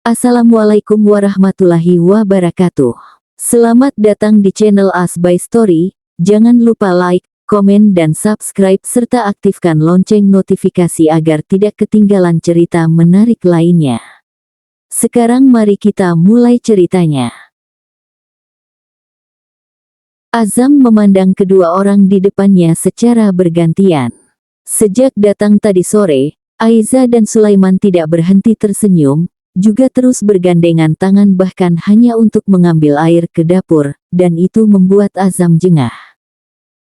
Assalamualaikum warahmatullahi wabarakatuh. Selamat datang di channel As by Story. Jangan lupa like, komen dan subscribe serta aktifkan lonceng notifikasi agar tidak ketinggalan cerita menarik lainnya. Sekarang mari kita mulai ceritanya. Azam memandang kedua orang di depannya secara bergantian. Sejak datang tadi sore, Aiza dan Sulaiman tidak berhenti tersenyum, juga terus bergandengan tangan bahkan hanya untuk mengambil air ke dapur, dan itu membuat Azam jengah.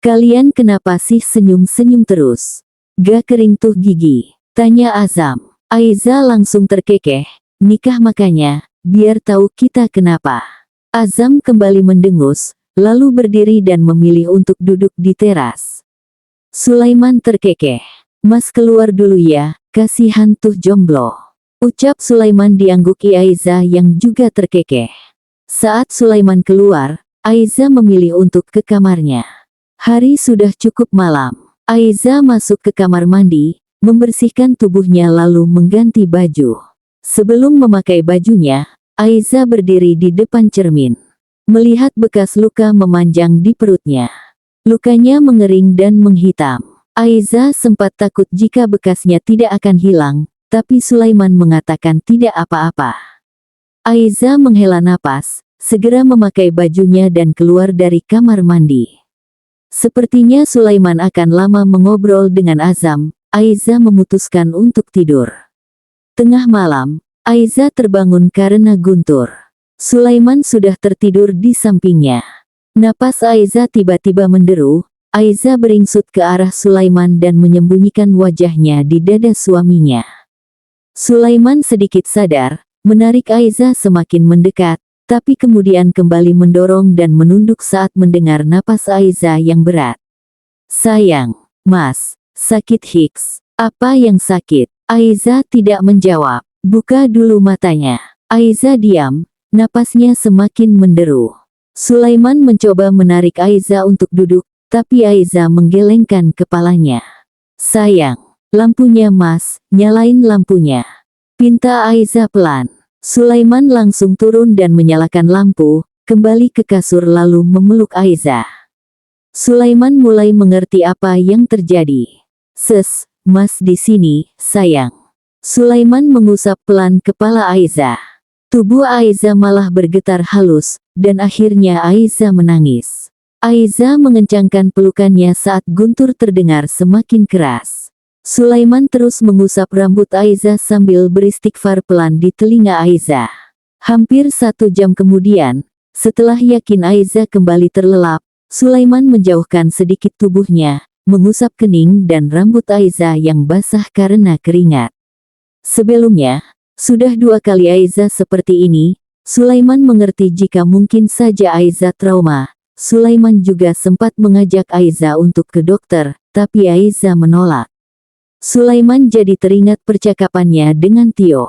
"Kalian kenapa sih senyum-senyum terus? Gak kering tuh gigi?" tanya Azam. Aiza langsung terkekeh, "Nikah makanya, biar tahu kita kenapa." Azam kembali mendengus, lalu berdiri dan memilih untuk duduk di teras. Sulaiman terkekeh. "Mas keluar dulu ya, kasihan tuh jomblo," ucap Sulaiman diangguki Aiza yang juga terkekeh. Saat Sulaiman keluar, Aiza memilih untuk ke kamarnya. Hari sudah cukup malam. Aiza masuk ke kamar mandi, membersihkan tubuhnya lalu mengganti baju. Sebelum memakai bajunya, Aiza berdiri di depan cermin. Melihat bekas luka memanjang di perutnya. Lukanya mengering dan menghitam. Aiza sempat takut jika bekasnya tidak akan hilang, tapi Sulaiman mengatakan tidak apa-apa. Aiza menghela napas, segera memakai bajunya dan keluar dari kamar mandi. Sepertinya Sulaiman akan lama mengobrol dengan Azam. Aiza memutuskan untuk tidur. Tengah malam, Aiza terbangun karena guntur. Sulaiman sudah tertidur di sampingnya. Napas Aiza tiba-tiba menderu. Aiza beringsut ke arah Sulaiman dan menyembunyikan wajahnya di dada suaminya. Sulaiman sedikit sadar, menarik Aiza semakin mendekat, tapi kemudian kembali mendorong dan menunduk saat mendengar napas Aiza yang berat. "Sayang, Mas, sakit hiks." "Apa yang sakit?" Aiza tidak menjawab. "Buka dulu matanya." Aiza diam, napasnya semakin menderu. Sulaiman mencoba menarik Aiza untuk duduk, tapi Aiza menggelengkan kepalanya. "Sayang, lampunya Mas, nyalain lampunya," pinta Aiza pelan. Sulaiman langsung turun dan menyalakan lampu, kembali ke kasur lalu memeluk Aiza. Sulaiman mulai mengerti apa yang terjadi. Mas di sini, sayang." Sulaiman mengusap pelan kepala Aiza. Tubuh Aiza malah bergetar halus, dan akhirnya Aiza menangis. Aiza mengencangkan pelukannya saat guntur terdengar semakin keras. Sulaiman terus mengusap rambut Aiza sambil beristighfar pelan di telinga Aiza. Hampir 1 jam kemudian, setelah yakin Aiza kembali terlelap, Sulaiman menjauhkan sedikit tubuhnya, mengusap kening dan rambut Aiza yang basah karena keringat. Sebelumnya, sudah 2 kali Aiza seperti ini. Sulaiman mengerti jika mungkin saja Aiza trauma. Sulaiman juga sempat mengajak Aiza untuk ke dokter, tapi Aiza menolak. Sulaiman jadi teringat percakapannya dengan Tio.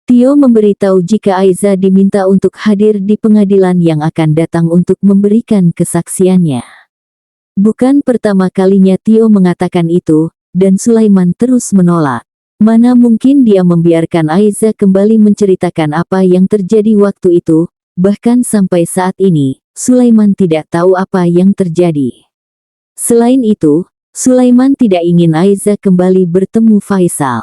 Tio memberitahu jika Aiza diminta untuk hadir di pengadilan yang akan datang untuk memberikan kesaksiannya. Bukan pertama kalinya Tio mengatakan itu, dan Sulaiman terus menolak. Mana mungkin dia membiarkan Aiza kembali menceritakan apa yang terjadi waktu itu, bahkan sampai saat ini, Sulaiman tidak tahu apa yang terjadi. Selain itu, Sulaiman tidak ingin Aiza kembali bertemu Faisal.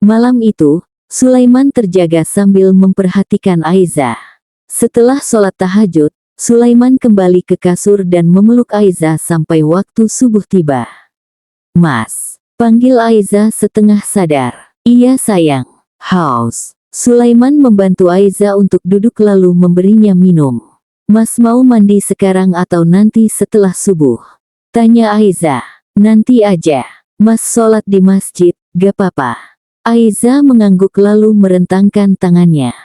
Malam itu, Sulaiman terjaga sambil memperhatikan Aiza. Setelah sholat tahajud, Sulaiman kembali ke kasur dan memeluk Aiza sampai waktu subuh tiba. "Mas," panggil Aiza setengah sadar. "Iya sayang, haus." Sulaiman membantu Aiza untuk duduk lalu memberinya minum. "Mas mau mandi sekarang atau nanti setelah subuh?" tanya Aiza. "Nanti aja. Mas sholat di masjid, gak apa-apa." Aiza mengangguk lalu merentangkan tangannya.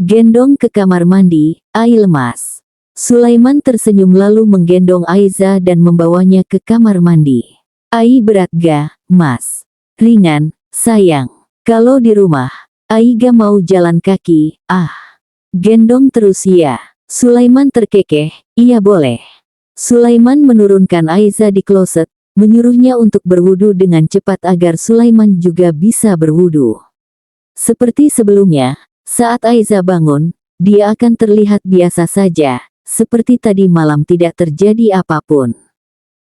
"Gendong ke kamar mandi, ai lemas." Sulaiman tersenyum lalu menggendong Aiza dan membawanya ke kamar mandi. "Ai berat ga, Mas?" "Ringan, sayang. Kalau di rumah, ai gak mau jalan kaki." "Gendong terus ya." Sulaiman terkekeh, "Iya boleh." Sulaiman menurunkan Aiza di kloset, menyuruhnya untuk berwudu dengan cepat agar Sulaiman juga bisa berwudu. Seperti sebelumnya, Saat Aiza bangun, dia akan terlihat biasa saja, seperti tadi malam tidak terjadi apapun.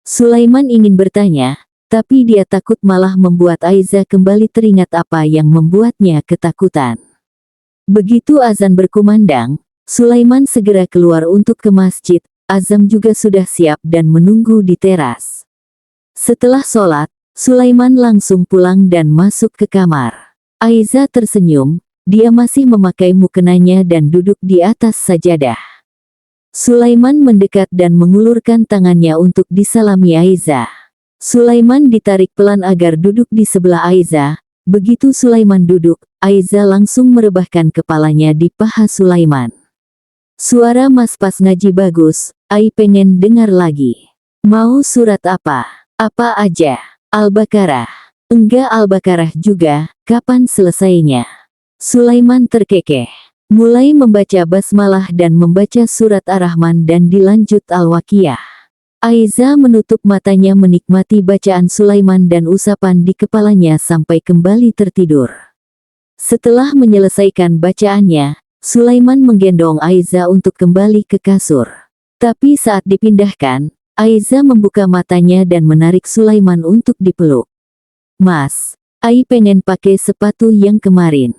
Sulaiman ingin bertanya, tapi dia takut malah membuat Aiza kembali teringat apa yang membuatnya ketakutan. Begitu azan berkumandang, Sulaiman segera keluar untuk ke masjid. Azam juga sudah siap dan menunggu di teras. Setelah sholat, Sulaiman langsung pulang dan masuk ke kamar. Aiza tersenyum, dia masih memakai mukenanya dan duduk di atas sajadah. Sulaiman mendekat dan mengulurkan tangannya untuk disalami Aiza. Sulaiman ditarik pelan agar duduk di sebelah Aiza. Begitu Sulaiman duduk, Aiza langsung merebahkan kepalanya di paha Sulaiman. Suara Mas pas ngaji bagus, Ai pengen dengar lagi. Mau surat apa? Apa aja? Al-Baqarah. Enggak Al-Baqarah juga, kapan selesainya? Sulaiman terkekeh. Mulai membaca basmalah dan membaca surat Ar-Rahman dan dilanjut Al-Waqiah. Aiza menutup matanya menikmati bacaan Sulaiman dan usapan di kepalanya sampai kembali tertidur. Setelah menyelesaikan bacaannya, Sulaiman menggendong Aiza untuk kembali ke kasur. Tapi saat dipindahkan, Aiza membuka matanya dan menarik Sulaiman untuk dipeluk. Mas, Ai pengen pakai sepatu yang kemarin.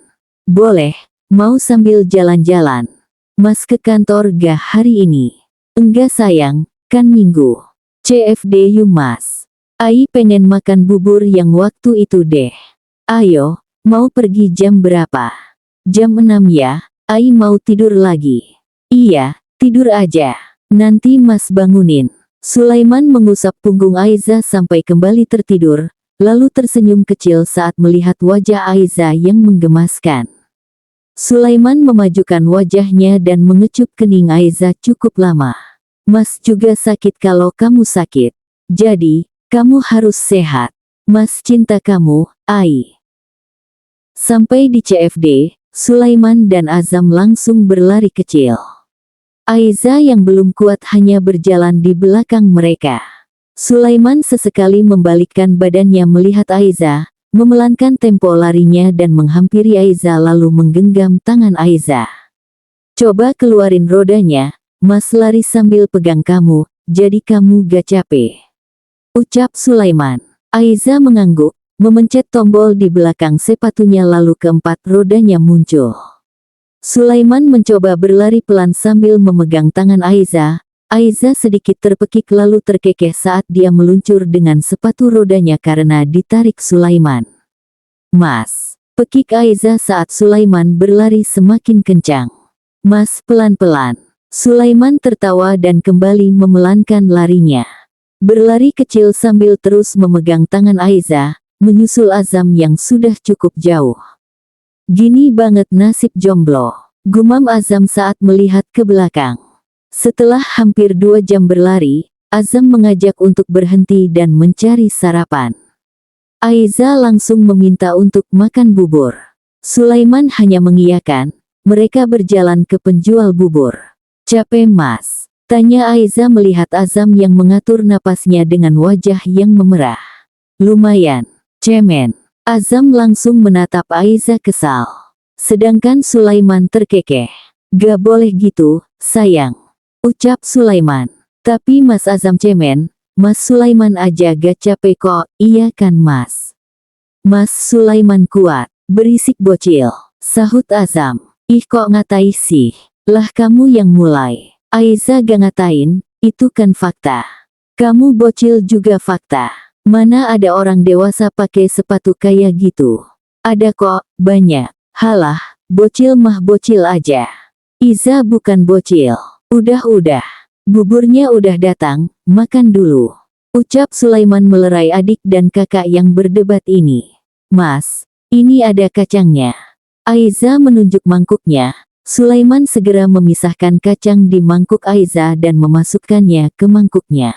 Boleh, mau sambil jalan-jalan. Mas ke kantor gak hari ini? Enggak sayang, kan minggu. CFD yuk mas. Ai pengen makan bubur yang waktu itu deh. Ayo, mau pergi jam berapa? Jam 6 ya. Ai mau tidur lagi. Iya, tidur aja. Nanti mas bangunin. Sulaiman mengusap punggung Aiza sampai kembali tertidur, lalu tersenyum kecil saat melihat wajah Aiza yang menggemaskan. Sulaiman memajukan wajahnya dan mengecup kening Aiza cukup lama. Mas juga sakit kalau kamu sakit. Jadi, kamu harus sehat. Mas cinta kamu, Ai. Sampai di CFD, Sulaiman dan Azam langsung berlari kecil. Aiza yang belum kuat hanya berjalan di belakang mereka. Sulaiman sesekali membalikkan badannya melihat Aiza, memelankan tempo larinya dan menghampiri Aiza lalu menggenggam tangan Aiza. Coba keluarin rodanya, mas lari sambil pegang kamu, jadi kamu gak capek. Ucap Sulaiman. Aiza mengangguk, memencet tombol di belakang sepatunya lalu keempat rodanya muncul. Sulaiman mencoba berlari pelan sambil memegang tangan Aiza. Aiza sedikit terpekik lalu terkekeh saat dia meluncur dengan sepatu rodanya karena ditarik Sulaiman. Mas, pekik Aiza saat Sulaiman berlari semakin kencang. Mas pelan-pelan. Sulaiman tertawa dan kembali memelankan larinya. Berlari kecil sambil terus memegang tangan Aiza, menyusul Azam yang sudah cukup jauh. Gini banget nasib jomblo, gumam Azam saat melihat ke belakang. Setelah hampir 2 jam berlari, Azam mengajak untuk berhenti dan mencari sarapan. Aiza langsung meminta untuk makan bubur. Sulaiman hanya mengiyakan, mereka berjalan ke penjual bubur. Capek mas? Tanya Aiza melihat Azam yang mengatur napasnya dengan wajah yang memerah. Lumayan. Cemen. Azam langsung menatap Aiza kesal. Sedangkan Sulaiman terkekeh. Gak boleh gitu, sayang. Ucap Sulaiman. Tapi Mas Azam cemen, Mas Sulaiman aja gak capek kok, iya kan Mas? Mas Sulaiman kuat, berisik bocil. Sahut Azam. Ih kok ngatai sih? Lah kamu yang mulai. Aiza gak ngatain, itu kan fakta. Kamu bocil juga fakta. Mana ada orang dewasa pakai sepatu kayak gitu? Ada kok, banyak. Halah, bocil mah bocil aja. Iza bukan bocil. Udah. Buburnya udah datang, makan dulu. Ucap Sulaiman melerai adik dan kakak yang berdebat ini. Mas, ini ada kacangnya. Aiza menunjuk mangkuknya. Sulaiman segera memisahkan kacang di mangkuk Aiza dan memasukkannya ke mangkuknya.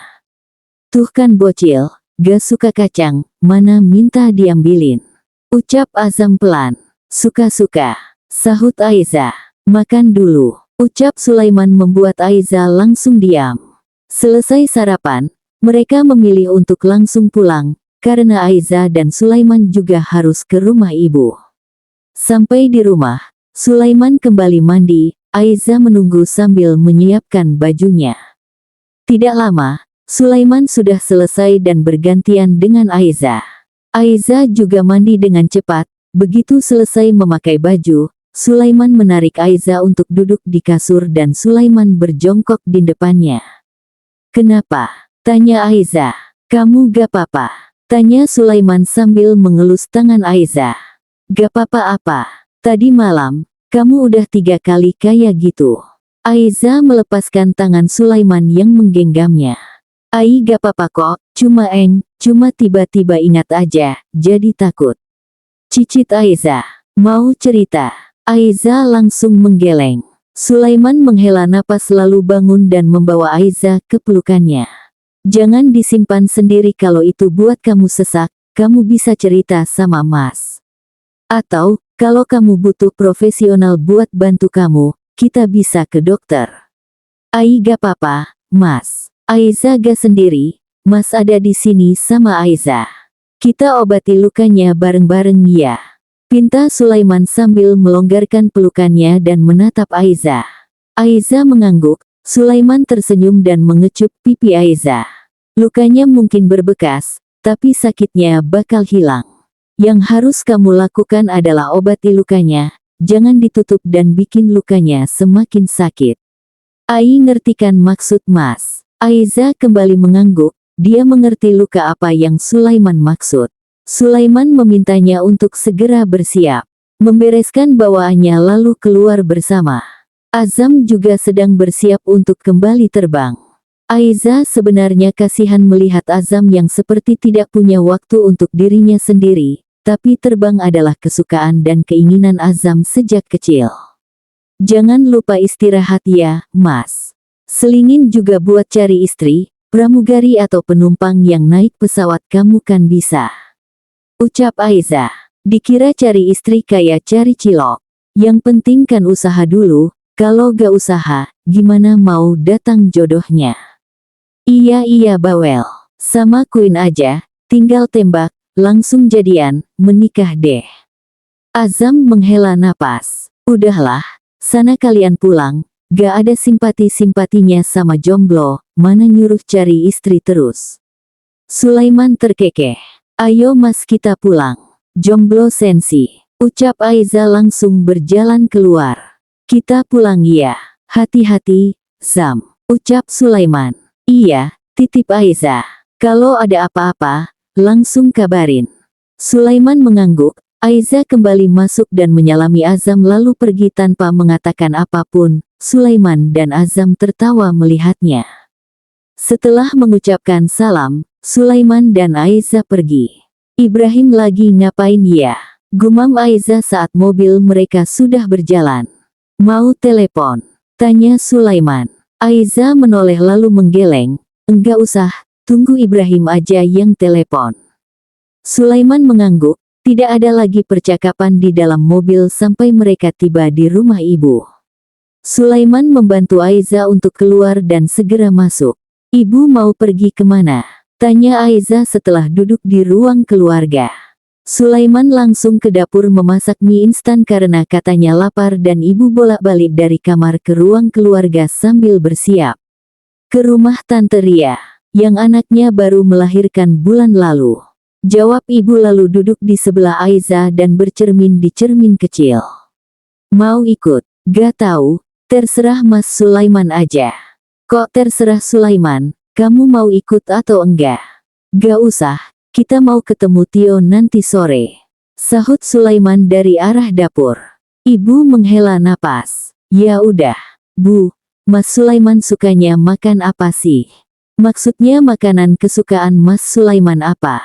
Tuh kan bocil. Gak suka kacang, mana minta diambilin. Ucap Azam pelan. Suka-suka. Sahut Aiza. Makan dulu. Ucap Sulaiman membuat Aiza langsung diam. Selesai sarapan, mereka memilih untuk langsung pulang, karena Aiza dan Sulaiman juga harus ke rumah ibu. Sampai di rumah, Sulaiman kembali mandi, Aiza menunggu sambil menyiapkan bajunya. Tidak lama, Sulaiman sudah selesai dan bergantian dengan Aiza. Aiza juga mandi dengan cepat, begitu selesai memakai baju, Sulaiman menarik Aiza untuk duduk di kasur dan Sulaiman berjongkok di depannya. "Kenapa?" tanya Aiza. "Kamu gak apa-apa?" tanya Sulaiman sambil mengelus tangan Aiza. "Gak apa-apa apa? Tadi malam, kamu udah 3 kali kayak gitu." Aiza melepaskan tangan Sulaiman yang menggenggamnya. "Ai gak apa-apa kok, cuma tiba-tiba ingat aja, jadi takut." Cicit Aiza. "Mau cerita?" Aiza langsung menggeleng. Sulaiman menghela napas lalu bangun dan membawa Aiza ke pelukannya. "Jangan disimpan sendiri, kalau itu buat kamu sesak, kamu bisa cerita sama Mas. Atau, kalau kamu butuh profesional buat bantu kamu, kita bisa ke dokter." "Ai gak apa-apa, Mas. Aiza gak sendiri, Mas ada di sini sama Aiza. Kita obati lukanya bareng-bareng ya," pinta Sulaiman sambil melonggarkan pelukannya dan menatap Aiza. Aiza mengangguk, Sulaiman tersenyum dan mengecup pipi Aiza. "Lukanya mungkin berbekas, tapi sakitnya bakal hilang. Yang harus kamu lakukan adalah obati lukanya, jangan ditutup dan bikin lukanya semakin sakit." "Ai ngerti kan maksud Mas." Aiza kembali mengangguk, dia mengerti luka apa yang Sulaiman maksud. Sulaiman memintanya untuk segera bersiap, membereskan bawaannya lalu keluar bersama. Azam juga sedang bersiap untuk kembali terbang. Aiza sebenarnya kasihan melihat Azam yang seperti tidak punya waktu untuk dirinya sendiri, tapi terbang adalah kesukaan dan keinginan Azam sejak kecil. "Jangan lupa istirahat ya, Mas. Selingin juga buat cari istri, pramugari atau penumpang yang naik pesawat kamu kan bisa," ucap Aiza. Dikira cari istri kayak cari cilok. Yang penting kan usaha dulu, kalau gak usaha, gimana mau datang jodohnya. Iya bawel. Sama Queen aja, tinggal tembak, langsung jadian, menikah deh." Azam menghela napas. "Udahlah, sana kalian pulang, gak ada simpati-simpatinya sama jomblo, mana nyuruh cari istri terus." Sulaiman terkekeh. "Ayo Mas kita pulang. Jomblo sensi," ucap Aiza langsung berjalan keluar. "Kita pulang ya. Hati-hati, Zam," ucap Sulaiman. "Iya, titip Aiza. Kalau ada apa-apa, langsung kabarin." Sulaiman mengangguk, Aiza kembali masuk dan menyalami Azam lalu pergi tanpa mengatakan apapun. Sulaiman dan Azam tertawa melihatnya. Setelah mengucapkan salam, Sulaiman dan Aiza pergi. "Ibrahim lagi ngapain ya?" gumam Aiza saat mobil mereka sudah berjalan. "Mau telepon?" tanya Sulaiman. Aiza menoleh lalu menggeleng. "Enggak usah, tunggu Ibrahim aja yang telepon." Sulaiman mengangguk, tidak ada lagi percakapan di dalam mobil sampai mereka tiba di rumah ibu. Sulaiman membantu Aiza untuk keluar dan segera masuk. "Ibu mau pergi kemana?" tanya Aiza setelah duduk di ruang keluarga. Sulaiman langsung ke dapur memasak mie instan karena katanya lapar dan ibu bolak-balik dari kamar ke ruang keluarga sambil bersiap. "Ke rumah Tante Ria, yang anaknya baru melahirkan bulan lalu," jawab ibu lalu duduk di sebelah Aiza dan bercermin di cermin kecil. "Mau ikut?" "Gak tahu, terserah Mas Sulaiman aja." "Kok terserah Sulaiman, kamu mau ikut atau enggak?" "Gak usah, kita mau ketemu Tio nanti sore," sahut Sulaiman dari arah dapur. Ibu menghela napas. "Ya udah, Bu, Mas Sulaiman sukanya makan apa sih?" "Maksudnya makanan kesukaan Mas Sulaiman apa?"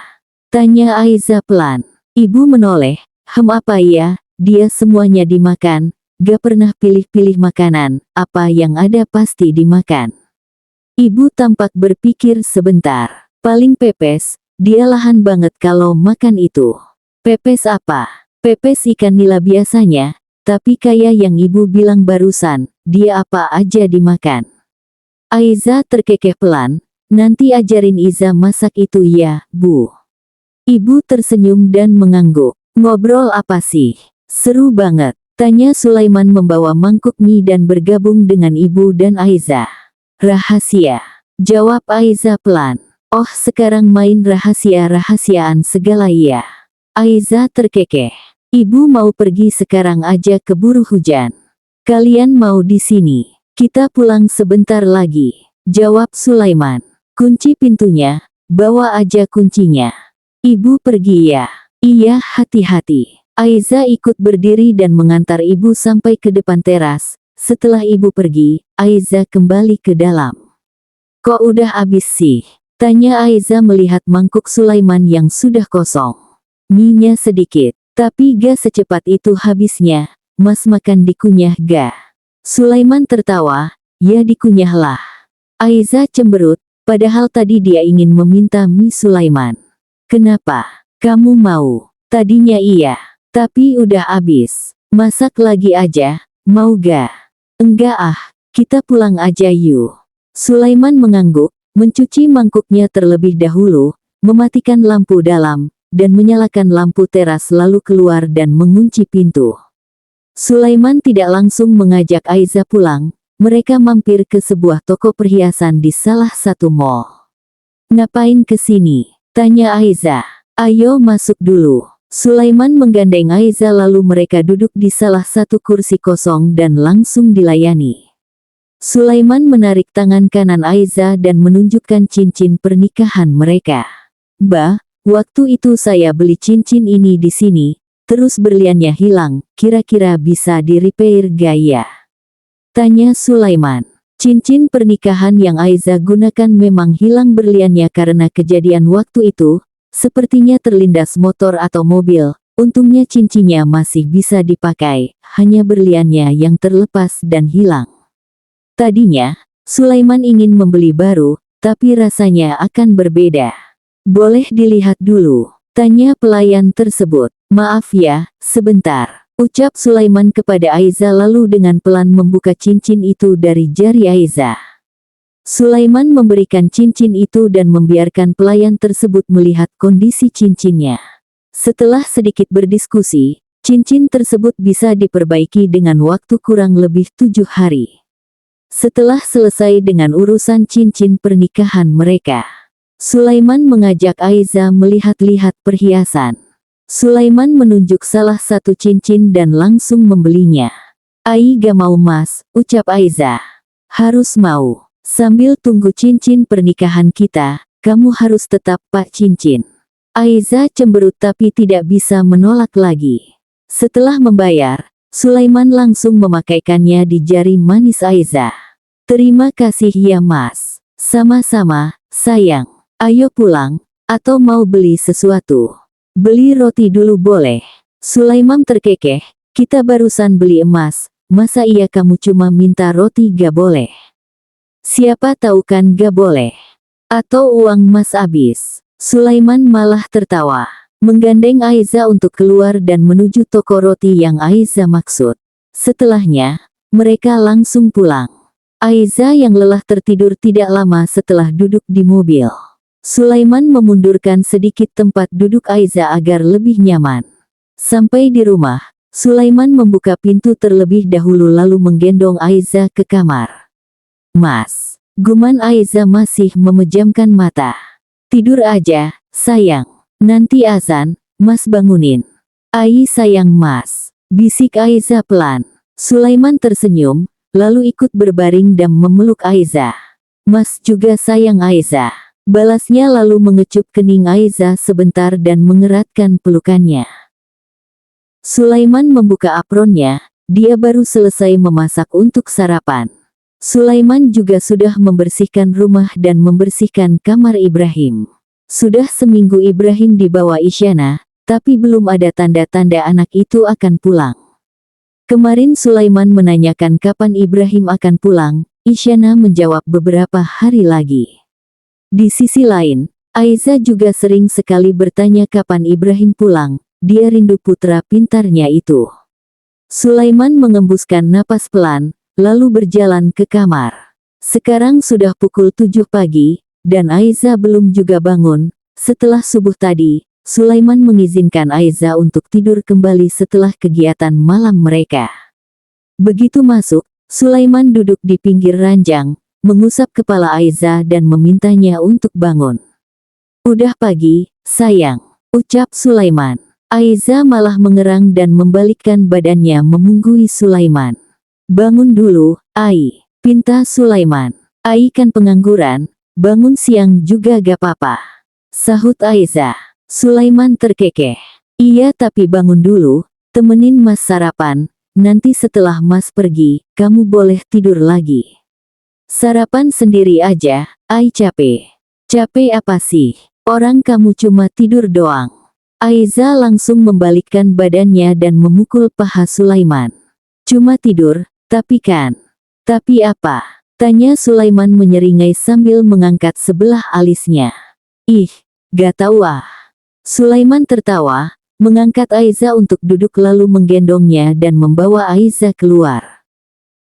tanya Aiza pelan. Ibu menoleh, apa ya, dia semuanya dimakan. Gak pernah pilih-pilih makanan, apa yang ada pasti dimakan." Ibu tampak berpikir sebentar. "Paling pepes, dia lahan banget kalau makan itu." "Pepes apa?" "Pepes ikan nila biasanya, tapi kayak yang ibu bilang barusan, dia apa aja dimakan." Aiza terkekeh pelan, "Nanti ajarin Iza masak itu ya, Bu." Ibu tersenyum dan mengangguk. "Ngobrol apa sih? Seru banget." Tanya Sulaiman membawa mangkuk mie dan bergabung dengan ibu dan Aiza. Rahasia, jawab Aiza pelan. Oh, sekarang main rahasia-rahasiaan segala ya. Aiza terkekeh. Ibu mau pergi sekarang aja keburu hujan. Kalian mau di sini? Kita pulang sebentar lagi, jawab Sulaiman. Kunci pintunya, bawa aja kuncinya. Ibu pergi ya? Iya, hati-hati. Aiza ikut berdiri dan mengantar ibu sampai ke depan teras. Setelah ibu pergi, Aiza kembali ke dalam. Kok udah habis sih? Tanya Aiza melihat mangkuk Sulaiman yang sudah kosong. Mie-nya sedikit, tapi gak secepat itu habisnya. Mas makan dikunyah gak? Sulaiman tertawa, ya dikunyahlah. Aiza cemberut, padahal tadi dia ingin meminta mie Sulaiman. Kenapa? Kamu mau? Tadinya iya, tapi udah habis. Masak lagi aja, mau gak? Enggak ah, kita pulang aja yuk. Sulaiman mengangguk, mencuci mangkuknya terlebih dahulu, mematikan lampu dalam, dan menyalakan lampu teras lalu keluar dan mengunci pintu. Sulaiman tidak langsung mengajak Aiza pulang, mereka mampir ke sebuah toko perhiasan di salah satu mall. Ngapain kesini? Tanya Aiza. Ayo masuk dulu. Sulaiman menggandeng Aiza lalu mereka duduk di salah satu kursi kosong dan langsung dilayani. Sulaiman menarik tangan kanan Aiza dan menunjukkan cincin pernikahan mereka. Bah, waktu itu saya beli cincin ini di sini, terus berliannya hilang, kira-kira bisa di-repair gak ya? Tanya Sulaiman. Cincin pernikahan yang Aiza gunakan memang hilang berliannya karena kejadian waktu itu, sepertinya terlindas motor atau mobil, untungnya cincinnya masih bisa dipakai, hanya berliannya yang terlepas dan hilang. Tadinya, Sulaiman ingin membeli baru, tapi rasanya akan berbeda. Boleh dilihat dulu, tanya pelayan tersebut. Maaf ya, sebentar, ucap Sulaiman kepada Aiza lalu dengan pelan membuka cincin itu dari jari Aiza. Sulaiman memberikan cincin itu dan membiarkan pelayan tersebut melihat kondisi cincinnya. Setelah sedikit berdiskusi, cincin tersebut bisa diperbaiki dengan waktu kurang lebih 7 hari. Setelah selesai dengan urusan cincin pernikahan mereka, Sulaiman mengajak Aiza melihat-lihat perhiasan. Sulaiman menunjuk salah satu cincin dan langsung membelinya. "Ai gak mau mas," ucap Aiza. "Harus mau. Sambil tunggu cincin pernikahan kita, kamu harus tetap pak cincin." Aiza cemberut tapi tidak bisa menolak lagi. Setelah membayar, Sulaiman langsung memakaikannya di jari manis Aiza. "Terima kasih ya mas." "Sama-sama, sayang. Ayo pulang, atau mau beli sesuatu?" "Beli roti dulu boleh." Sulaiman terkekeh, "Kita barusan beli emas, masa iya kamu cuma minta roti gak boleh? Siapa tahu kan gak boleh. Atau uang mas habis." Sulaiman malah tertawa, menggandeng Aiza untuk keluar dan menuju toko roti yang Aiza maksud. Setelahnya, mereka langsung pulang. Aiza yang lelah tertidur tidak lama setelah duduk di mobil. Sulaiman memundurkan sedikit tempat duduk Aiza agar lebih nyaman. Sampai di rumah, Sulaiman membuka pintu terlebih dahulu lalu menggendong Aiza ke kamar. "Mas," guman Aiza masih memejamkan mata. "Tidur aja, sayang. Nanti azan, mas bangunin." "Ai sayang mas," bisik Aiza pelan. Sulaiman tersenyum, lalu ikut berbaring dan memeluk Aiza. "Mas juga sayang Aiza," balasnya lalu mengecup kening Aiza sebentar dan mengeratkan pelukannya. Sulaiman membuka apronnya, dia baru selesai memasak untuk sarapan. Sulaiman juga sudah membersihkan rumah dan membersihkan kamar Ibrahim. Sudah seminggu Ibrahim dibawa Isyana, tapi belum ada tanda-tanda anak itu akan pulang. Kemarin Sulaiman menanyakan kapan Ibrahim akan pulang, Isyana menjawab beberapa hari lagi. Di sisi lain, Aiza juga sering sekali bertanya kapan Ibrahim pulang, dia rindu putra pintarnya itu. Sulaiman mengembuskan napas pelan, lalu berjalan ke kamar. Sekarang sudah pukul 7 pagi, dan Aiza belum juga bangun. Setelah subuh tadi, Sulaiman mengizinkan Aiza untuk tidur kembali setelah kegiatan malam mereka. Begitu masuk, Sulaiman duduk di pinggir ranjang, mengusap kepala Aiza dan memintanya untuk bangun. "Udah pagi, sayang," ucap Sulaiman. Aiza malah mengerang dan membalikkan badannya memunggui Sulaiman. "Bangun dulu, Ai," pinta Sulaiman. "Ai kan pengangguran, bangun siang juga gak apa-apa," sahut Aiza. Sulaiman terkekeh. "Iya tapi bangun dulu, temenin Mas sarapan, nanti setelah Mas pergi, kamu boleh tidur lagi." "Sarapan sendiri aja, Ai capek." "Capek apa sih? Orang kamu cuma tidur doang." Aiza langsung membalikkan badannya dan memukul paha Sulaiman. "Cuma tidur, tapi kan." "Tapi apa?" tanya Sulaiman menyeringai sambil mengangkat sebelah alisnya. "Ih, gak tahu ah." Sulaiman tertawa, mengangkat Aiza untuk duduk lalu menggendongnya dan membawa Aiza keluar.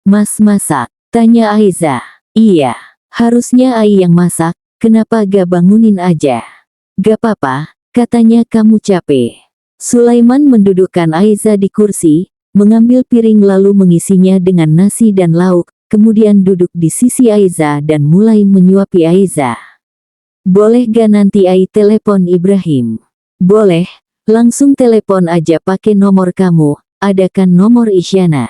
"Mas masak?" tanya Aiza. "Iya, harusnya Ai yang masak, kenapa gak bangunin aja?" "Gak apa-apa, katanya kamu capek." Sulaiman mendudukkan Aiza di kursi, mengambil piring lalu mengisinya dengan nasi dan lauk, kemudian duduk di sisi Aiza dan mulai menyuapi Aiza. "Boleh gak nanti Ai telepon Ibrahim?" "Boleh, langsung telepon aja pakai nomor kamu, ada kan nomor Isyana?"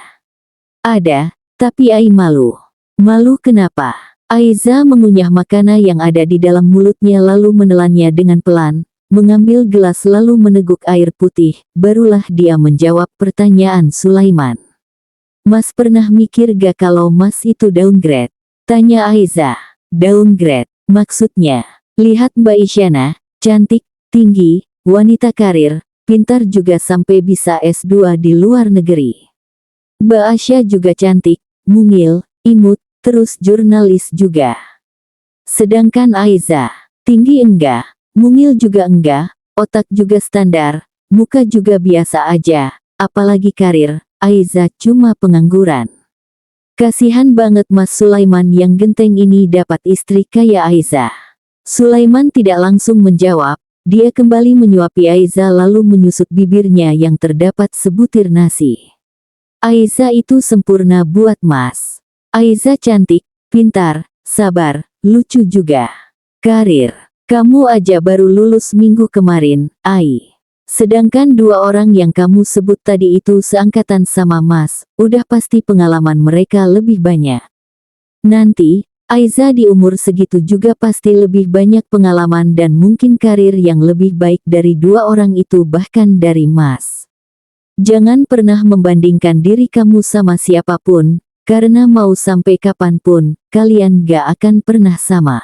"Ada, tapi Ai malu." "Malu kenapa?" Aiza mengunyah makanan yang ada di dalam mulutnya lalu menelannya dengan pelan, mengambil gelas lalu meneguk air putih, barulah dia menjawab pertanyaan Sulaiman. "Mas pernah mikir gak kalau Mas itu downgrade?" tanya Aiza. "Downgrade? Maksudnya?" "Lihat Mbak Isyana, cantik, tinggi, wanita karir, pintar juga sampai bisa S2 di luar negeri. Mbak Asya juga cantik, mungil, imut, terus jurnalis juga. Sedangkan Aiza, tinggi enggak, mungil juga enggak, otak juga standar, muka juga biasa aja, apalagi karir, Aiza cuma pengangguran." Kasihan banget Mas Sulaiman yang genteng ini dapat istri kayak Aiza. Sulaiman tidak langsung menjawab, dia kembali menyuapi Aiza lalu menyusut bibirnya yang terdapat sebutir nasi. "Aiza itu sempurna buat Mas. Aiza cantik, pintar, sabar, lucu juga. Karir. Kamu aja baru lulus minggu kemarin, Ai. Sedangkan dua orang yang kamu sebut tadi itu seangkatan sama Mas, udah pasti pengalaman mereka lebih banyak. Nanti, Aiza di umur segitu juga pasti lebih banyak pengalaman dan mungkin karir yang lebih baik dari dua orang itu bahkan dari Mas. Jangan pernah membandingkan diri kamu sama siapapun, karena mau sampai kapanpun, kalian gak akan pernah sama."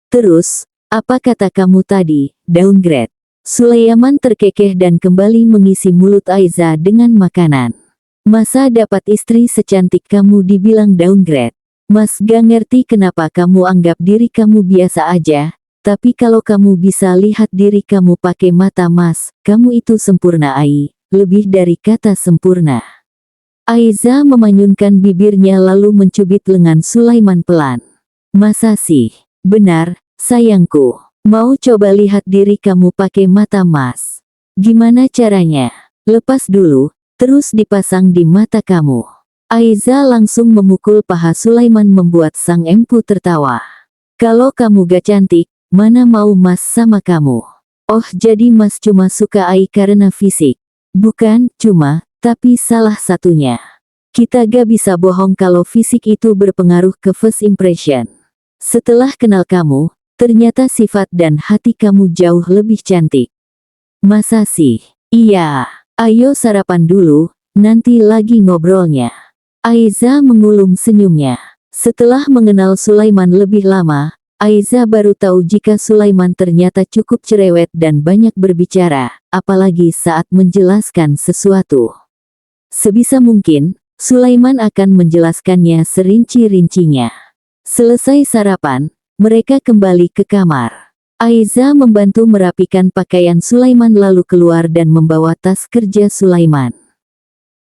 "Terus, apa kata kamu tadi, downgrade?" Sulaiman terkekeh dan kembali mengisi mulut Aiza dengan makanan. "Masa dapat istri secantik kamu dibilang downgrade? Mas gak ngerti kenapa kamu anggap diri kamu biasa aja, tapi kalau kamu bisa lihat diri kamu pakai mata Mas, kamu itu sempurna Ai, lebih dari kata sempurna." Aiza memanyunkan bibirnya lalu mencubit lengan Sulaiman pelan. "Masa sih? Benar, sayangku. Mau coba lihat diri kamu pakai mata Mas. Gimana caranya? Lepas dulu, terus dipasang di mata kamu." Aiza langsung memukul paha Sulaiman membuat sang empu tertawa. "Kalau kamu gak cantik, mana mau Mas sama kamu? Oh jadi Mas cuma suka Ai karena fisik? Bukan cuma, tapi salah satunya. Kita gak bisa bohong kalau fisik itu berpengaruh ke first impression. Setelah kenal kamu, ternyata sifat dan hati kamu jauh lebih cantik." "Masa sih?" "Iya. Ayo sarapan dulu, nanti lagi ngobrolnya." Aiza mengulum senyumnya. Setelah mengenal Sulaiman lebih lama, Aiza baru tahu jika Sulaiman ternyata cukup cerewet dan banyak berbicara, apalagi saat menjelaskan sesuatu. Sebisa mungkin, Sulaiman akan menjelaskannya serinci-rincinya. Selesai sarapan, mereka kembali ke kamar. Aiza membantu merapikan pakaian Sulaiman lalu keluar dan membawa tas kerja Sulaiman.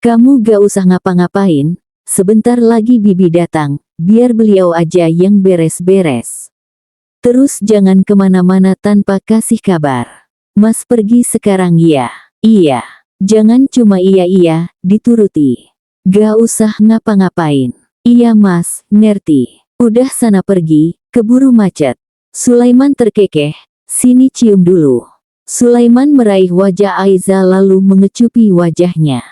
"Kamu gak usah ngapa-ngapain, sebentar lagi Bibi datang, biar beliau aja yang beres-beres. Terus jangan kemana-mana tanpa kasih kabar." Mas pergi sekarang ya. Iya. Jangan cuma iya-iya, dituruti. Gak usah ngapa-ngapain. Iya mas, ngerti. Udah sana pergi, keburu macet. Sulaiman terkekeh, sini cium dulu. Sulaiman meraih wajah Aiza lalu mengecupi wajahnya.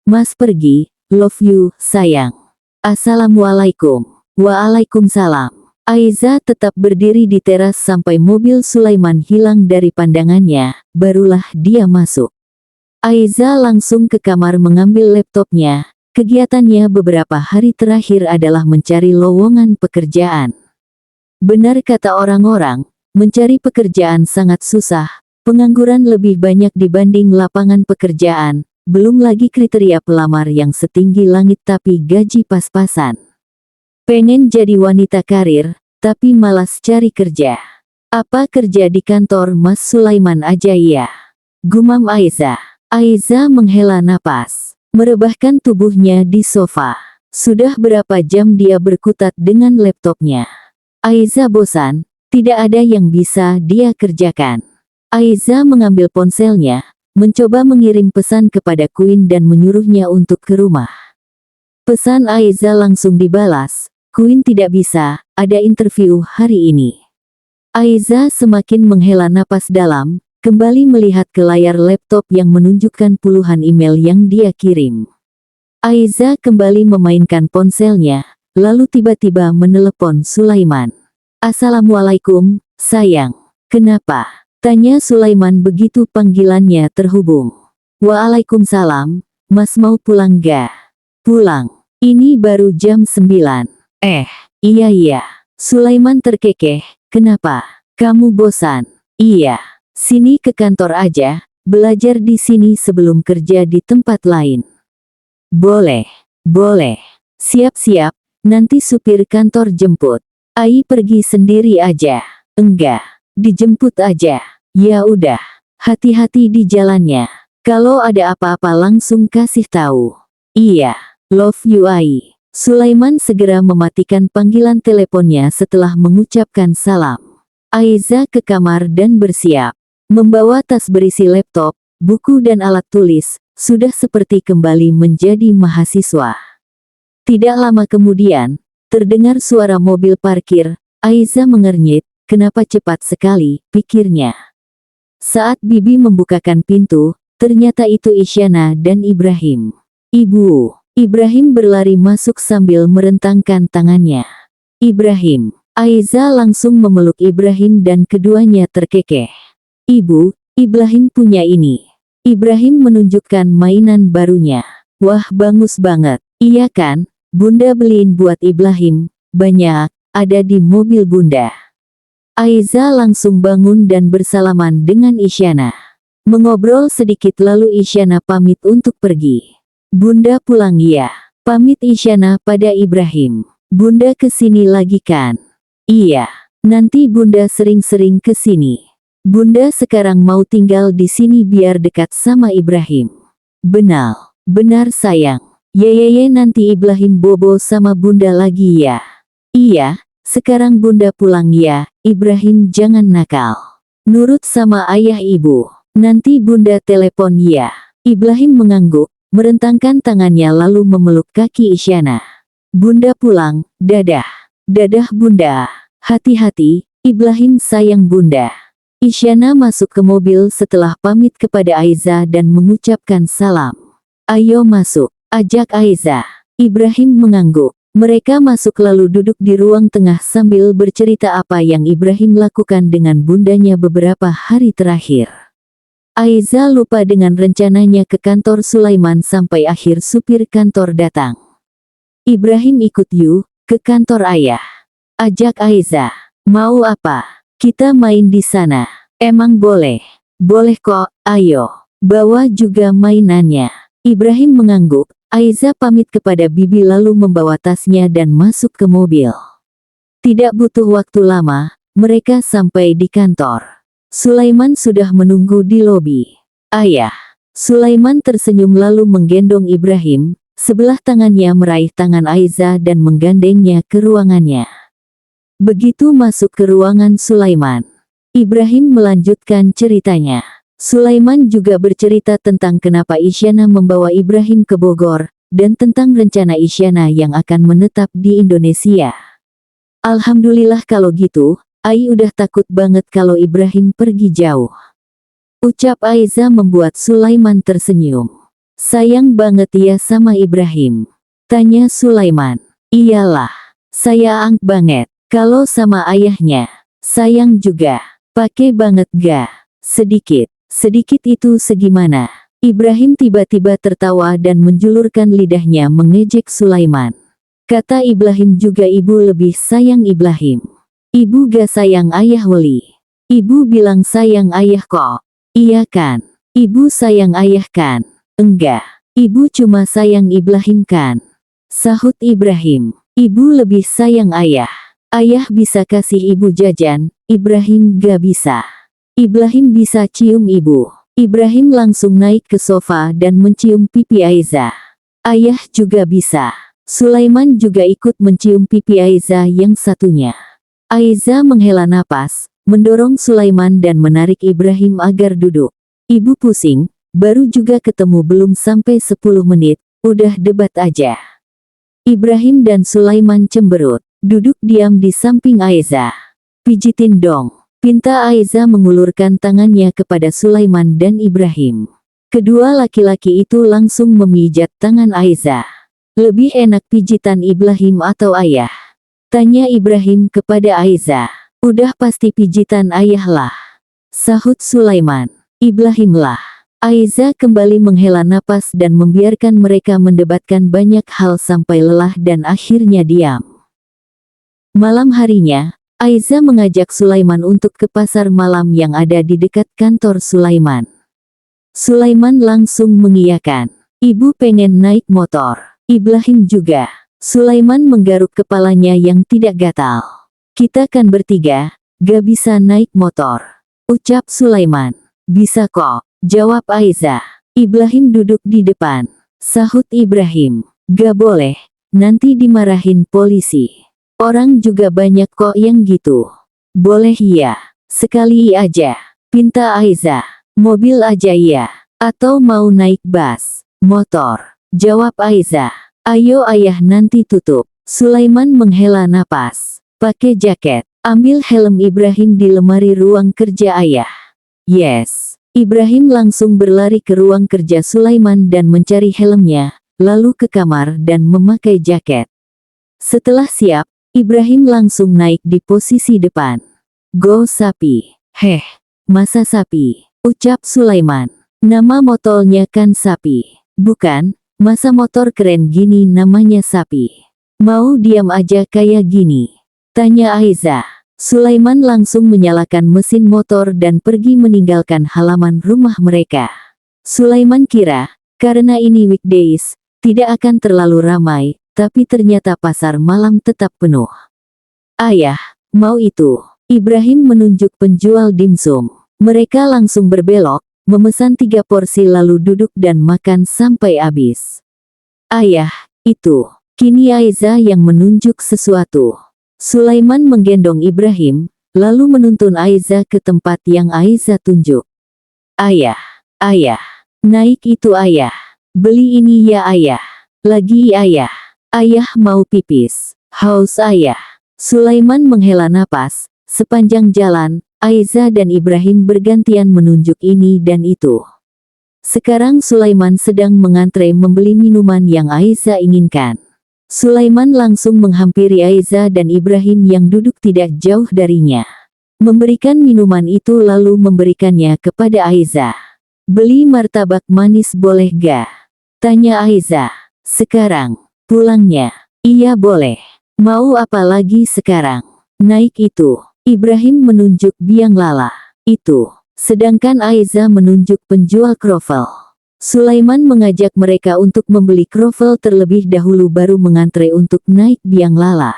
Mas pergi, love you, sayang. Assalamualaikum. Waalaikumsalam. Aiza tetap berdiri di teras sampai mobil Sulaiman hilang dari pandangannya, barulah dia masuk. Aiza langsung ke kamar mengambil laptopnya. Kegiatannya beberapa hari terakhir adalah mencari lowongan pekerjaan. Benar kata orang-orang, mencari pekerjaan sangat susah, pengangguran lebih banyak dibanding lapangan pekerjaan, belum lagi kriteria pelamar yang setinggi langit tapi gaji pas-pasan. Pengen jadi wanita karir, tapi malas cari kerja. Apa kerja di kantor Mas Sulaiman aja ya? Gumam Aiza. Aiza menghela napas, merebahkan tubuhnya di sofa. Sudah berapa jam dia berkutat dengan laptopnya. Aiza bosan, tidak ada yang bisa dia kerjakan. Aiza mengambil ponselnya, mencoba mengirim pesan kepada Queen dan menyuruhnya untuk ke rumah. Pesan Aiza langsung dibalas, Queen tidak bisa, ada interview hari ini. Aiza semakin menghela napas dalam, kembali melihat ke layar laptop yang menunjukkan puluhan email yang dia kirim. Aiza kembali memainkan ponselnya, lalu tiba-tiba menelepon Sulaiman. Assalamualaikum, sayang. Kenapa? Tanya Sulaiman begitu panggilannya terhubung. Waalaikumsalam, Mas mau pulang gak? Pulang. Ini baru jam 9. Iya. Sulaiman terkekeh, kenapa? Kamu bosan? Iya. Sini ke kantor aja, belajar di sini sebelum kerja di tempat lain. Boleh. Siap-siap, nanti supir kantor jemput. Ai pergi sendiri aja. Enggak, dijemput aja. Ya udah, hati-hati di jalannya. Kalau ada apa-apa langsung kasih tahu. Iya, love you Ai. Sulaiman segera mematikan panggilan teleponnya setelah mengucapkan salam. Aiza ke kamar dan bersiap. Membawa tas berisi laptop, buku dan alat tulis, sudah seperti kembali menjadi mahasiswa. Tidak lama kemudian, terdengar suara mobil parkir. Aiza mengernyit, kenapa cepat sekali, pikirnya. Saat Bibi membukakan pintu, ternyata itu Isyana dan Ibrahim. Ibu, Ibrahim berlari masuk sambil merentangkan tangannya. Ibrahim. Aiza langsung memeluk Ibrahim dan keduanya terkekeh. Ibu, Ibrahim punya ini. Ibrahim menunjukkan mainan barunya. Wah, bagus banget. Iya kan, Bunda beliin buat Ibrahim. Banyak, ada di mobil Bunda. Aiza langsung bangun dan bersalaman dengan Isyana. Mengobrol sedikit lalu Isyana pamit untuk pergi. Bunda pulang ya. Pamit Isyana pada Ibrahim. Bunda kesini lagi kan? Iya. Nanti Bunda sering-sering kesini. Bunda sekarang mau tinggal di sini biar dekat sama Ibrahim. Benar sayang. Yeyeye nanti Ibrahim bobo sama Bunda lagi ya. Iya, sekarang Bunda pulang ya, Ibrahim jangan nakal. Nurut sama ayah ibu. Nanti Bunda telepon ya. Ibrahim mengangguk, merentangkan tangannya lalu memeluk kaki Isyana. Bunda pulang, dadah. Dadah Bunda. Hati-hati, Ibrahim sayang Bunda. Isyana masuk ke mobil setelah pamit kepada Aiza dan mengucapkan salam. Ayo masuk, ajak Aiza. Ibrahim mengangguk. Mereka masuk lalu duduk di ruang tengah sambil bercerita apa yang Ibrahim lakukan dengan bundanya beberapa hari terakhir. Aiza lupa dengan rencananya ke kantor Sulaiman sampai akhir supir kantor datang. Ibrahim ikut yuk, ke kantor ayah. Ajak Aiza. Mau apa? Kita main di sana. Emang boleh? Boleh kok, ayo. Bawa juga mainannya. Ibrahim mengangguk. Aiza pamit kepada Bibi lalu membawa tasnya dan masuk ke mobil. Tidak butuh waktu lama, mereka sampai di kantor. Sulaiman sudah menunggu di lobi. Ayah. Sulaiman tersenyum lalu menggendong Ibrahim, sebelah tangannya meraih tangan Aiza dan menggandengnya ke ruangannya. Begitu masuk ke ruangan Sulaiman, Ibrahim melanjutkan ceritanya. Sulaiman juga bercerita tentang kenapa Isyana membawa Ibrahim ke Bogor, dan tentang rencana Isyana yang akan menetap di Indonesia. Alhamdulillah kalau gitu, Ai udah takut banget kalau Ibrahim pergi jauh. Ucap Aiza membuat Sulaiman tersenyum. Sayang banget ya sama Ibrahim. Tanya Sulaiman. Iyalah, sayang banget. Kalau sama ayahnya, sayang juga. Pakai banget ga? Sedikit. Sedikit itu segimana? Ibrahim tiba-tiba tertawa dan menjulurkan lidahnya mengejek Sulaiman. Kata Ibrahim juga ibu lebih sayang Ibrahim. Ibu gak sayang ayah Weli. Ibu bilang sayang ayah kok. Iya kan? Ibu sayang ayah kan? Enggak. Ibu cuma sayang Ibrahim kan? Sahut Ibrahim. Ibu lebih sayang ayah. Ayah bisa kasih ibu jajan, Ibrahim gak bisa. Ibrahim bisa cium ibu. Ibrahim langsung naik ke sofa dan mencium pipi Aiza. Ayah juga bisa. Sulaiman juga ikut mencium pipi Aiza yang satunya. Aiza menghela napas, mendorong Sulaiman dan menarik Ibrahim agar duduk. Ibu pusing, baru juga ketemu belum sampai 10 menit, udah debat aja. Ibrahim dan Sulaiman cemberut, duduk diam di samping Aiza. Pijitin dong. Pinta Aiza mengulurkan tangannya kepada Sulaiman dan Ibrahim. Kedua laki-laki itu langsung memijat tangan Aiza. Lebih enak pijitan Ibrahim atau ayah? Tanya Ibrahim kepada Aiza. Udah pasti pijitan ayah lah. Sahut Sulaiman. Ibrahim lah. Aiza kembali menghela napas dan membiarkan mereka mendebatkan banyak hal sampai lelah dan akhirnya diam. Malam harinya, Aiza mengajak Sulaiman untuk ke pasar malam yang ada di dekat kantor Sulaiman. Sulaiman langsung mengiyakan. Ibu pengen naik motor. Ibrahim juga. Sulaiman menggaruk kepalanya yang tidak gatal. Kita kan bertiga, gak bisa naik motor. Ucap Sulaiman. Bisa kok, jawab Aiza. Ibrahim duduk di depan. Sahut Ibrahim. Gak boleh, nanti dimarahin polisi. Orang juga banyak kok yang gitu. Boleh ya, sekali aja. Pinta Aiza. Mobil aja ya. Atau mau naik bus, motor. Jawab Aiza. Ayo ayah nanti tutup. Sulaiman menghela napas. Pakai jaket. Ambil helm Ibrahim di lemari ruang kerja ayah. Yes. Ibrahim langsung berlari ke ruang kerja Sulaiman dan mencari helmnya, lalu ke kamar dan memakai jaket. Setelah siap, Ibrahim langsung naik di posisi depan. Go sapi. Heh, masa sapi? Ucap Sulaiman. Nama motornya kan sapi. Bukan, masa motor keren gini namanya sapi. Mau diam aja kayak gini? Tanya Aiza. Sulaiman langsung menyalakan mesin motor dan pergi meninggalkan halaman rumah mereka. Sulaiman kira, karena ini weekdays, tidak akan terlalu ramai. Tapi ternyata pasar malam tetap penuh. Ayah, mau itu. Ibrahim menunjuk penjual dimsum. Mereka langsung berbelok, memesan 3 porsi lalu duduk dan makan sampai habis. Ayah, itu. Kini Aiza yang menunjuk sesuatu. Sulaiman menggendong Ibrahim, lalu menuntun Aiza ke tempat yang Aiza tunjuk. Ayah, naik itu ayah. Beli ini ya ayah. Lagi ayah. Ayah mau pipis. Haus ayah. Sulaiman menghela napas. Sepanjang jalan, Aiza dan Ibrahim bergantian menunjuk ini dan itu. Sekarang Sulaiman sedang mengantre membeli minuman yang Aiza inginkan. Sulaiman langsung menghampiri Aiza dan Ibrahim yang duduk tidak jauh darinya. Memberikan minuman itu lalu memberikannya kepada Aiza. Beli martabak manis boleh ga? Tanya Aiza. Sekarang. Pulangnya. Iya boleh. Mau apa lagi sekarang? Naik itu. Ibrahim menunjuk biang lala. Itu. Sedangkan Aiza menunjuk penjual kroffel. Sulaiman mengajak mereka untuk membeli kroffel terlebih dahulu baru mengantre untuk naik biang lala.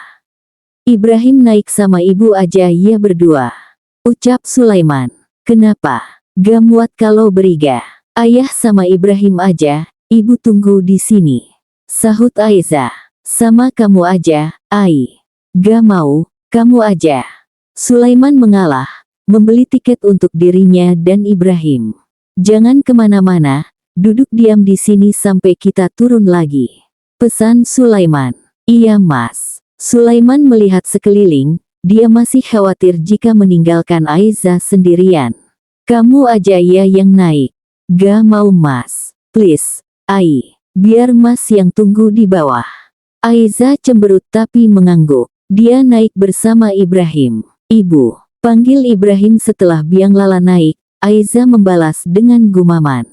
Ibrahim naik sama ibu aja ya berdua. Ucap Sulaiman. Kenapa? Gak muat kalau beriga. Ayah sama Ibrahim aja, ibu tunggu di sini. Sahut Aiza. Sama kamu aja, Ai. Gak mau, kamu aja. Sulaiman mengalah, membeli tiket untuk dirinya dan Ibrahim. Jangan kemana-mana, duduk diam di sini sampai kita turun lagi. Pesan Sulaiman. Iya mas. Sulaiman melihat sekeliling, dia masih khawatir jika meninggalkan Aiza sendirian. Kamu aja ya yang naik. Gak mau mas. Please, Ai. Biar mas yang tunggu di bawah. Aiza cemberut tapi mengangguk. Dia naik bersama Ibrahim. Ibu. Panggil Ibrahim setelah biang lala naik. Aiza membalas dengan gumaman.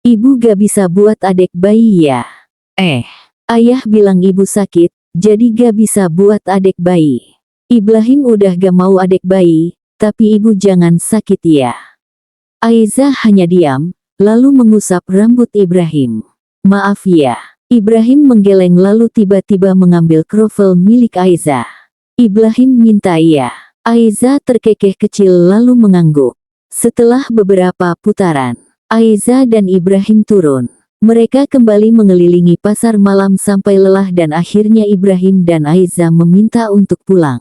Ibu gak bisa buat adik bayi ya? Ayah bilang ibu sakit, jadi gak bisa buat adik bayi. Ibrahim udah gak mau adik bayi, tapi ibu jangan sakit ya. Aiza hanya diam, lalu mengusap rambut Ibrahim. Maaf ya. Ibrahim menggeleng lalu tiba-tiba mengambil krovel milik Aiza. Ibrahim minta iya. Aiza terkekeh kecil lalu mengangguk. Setelah beberapa putaran, Aiza dan Ibrahim turun. Mereka kembali mengelilingi pasar malam sampai lelah dan akhirnya Ibrahim dan Aiza meminta untuk pulang.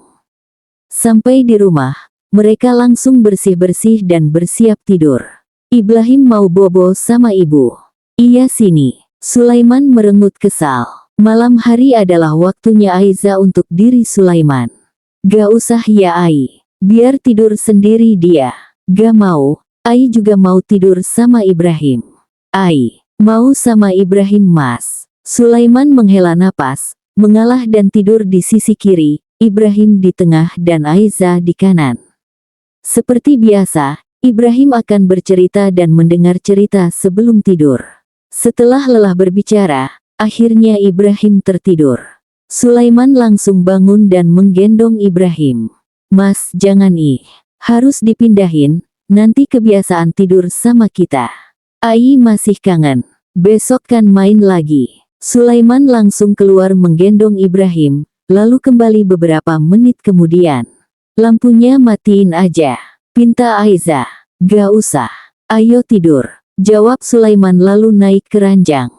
Sampai di rumah, mereka langsung bersih-bersih dan bersiap tidur. Ibrahim mau bobo sama ibu. Iya sini. Sulaiman merengut kesal. Malam hari adalah waktunya Aiza untuk diri Sulaiman. Gak usah ya Ai. Biar tidur sendiri dia. Gak mau. Ai juga mau tidur sama Ibrahim. Ai. Mau sama Ibrahim mas. Sulaiman menghela napas, mengalah dan tidur di sisi kiri, Ibrahim di tengah dan Aiza di kanan. Seperti biasa, Ibrahim akan bercerita dan mendengar cerita sebelum tidur. Setelah lelah berbicara, akhirnya Ibrahim tertidur. Sulaiman langsung bangun dan menggendong Ibrahim. Mas jangan harus dipindahin, nanti kebiasaan tidur sama kita. Ai masih kangen. Besok kan main lagi. Sulaiman langsung keluar menggendong Ibrahim, lalu kembali beberapa menit kemudian. Lampunya matiin aja. Pinta Aiza. Gak usah. Ayo tidur. Jawab Sulaiman lalu naik ke ranjang.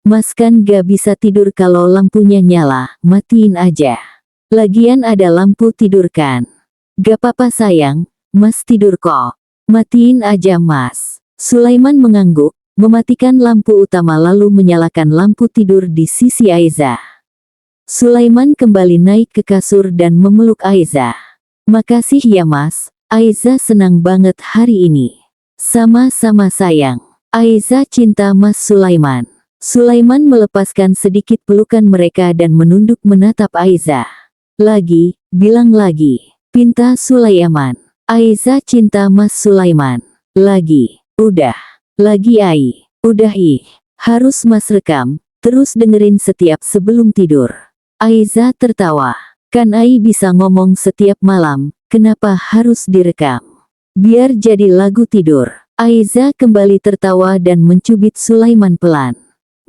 Mas kan gak bisa tidur kalau lampunya nyala, matiin aja. Lagian ada lampu tidur kan. Gak apa-apa sayang, mas tidur kok. Matiin aja mas. Sulaiman mengangguk, mematikan lampu utama lalu menyalakan lampu tidur di sisi Aiza. Sulaiman kembali naik ke kasur dan memeluk Aiza. Makasih ya mas, Aiza senang banget hari ini. Sama-sama sayang. Aiza cinta mas Sulaiman. Sulaiman melepaskan sedikit pelukan mereka dan menunduk menatap Aiza. Lagi, bilang lagi. Pinta Sulaiman. Aiza cinta mas Sulaiman. Lagi. Udah. Lagi Ai. Udah harus mas rekam, terus dengerin setiap sebelum tidur. Aiza tertawa. Kan Ai bisa ngomong setiap malam, kenapa harus direkam? Biar jadi lagu tidur. Aiza kembali tertawa dan mencubit Sulaiman pelan.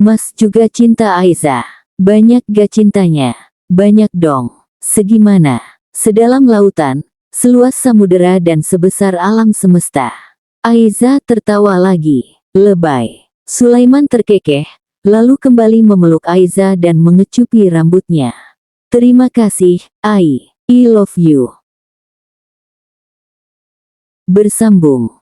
Mas juga cinta Aiza. Banyak gak cintanya? Banyak dong. Segimana? Sedalam lautan, seluas samudera dan sebesar alam semesta. Aiza tertawa lagi. Lebay. Sulaiman terkekeh, lalu kembali memeluk Aiza dan mengecupi rambutnya. Terima kasih, Ai. I love you. Bersambung.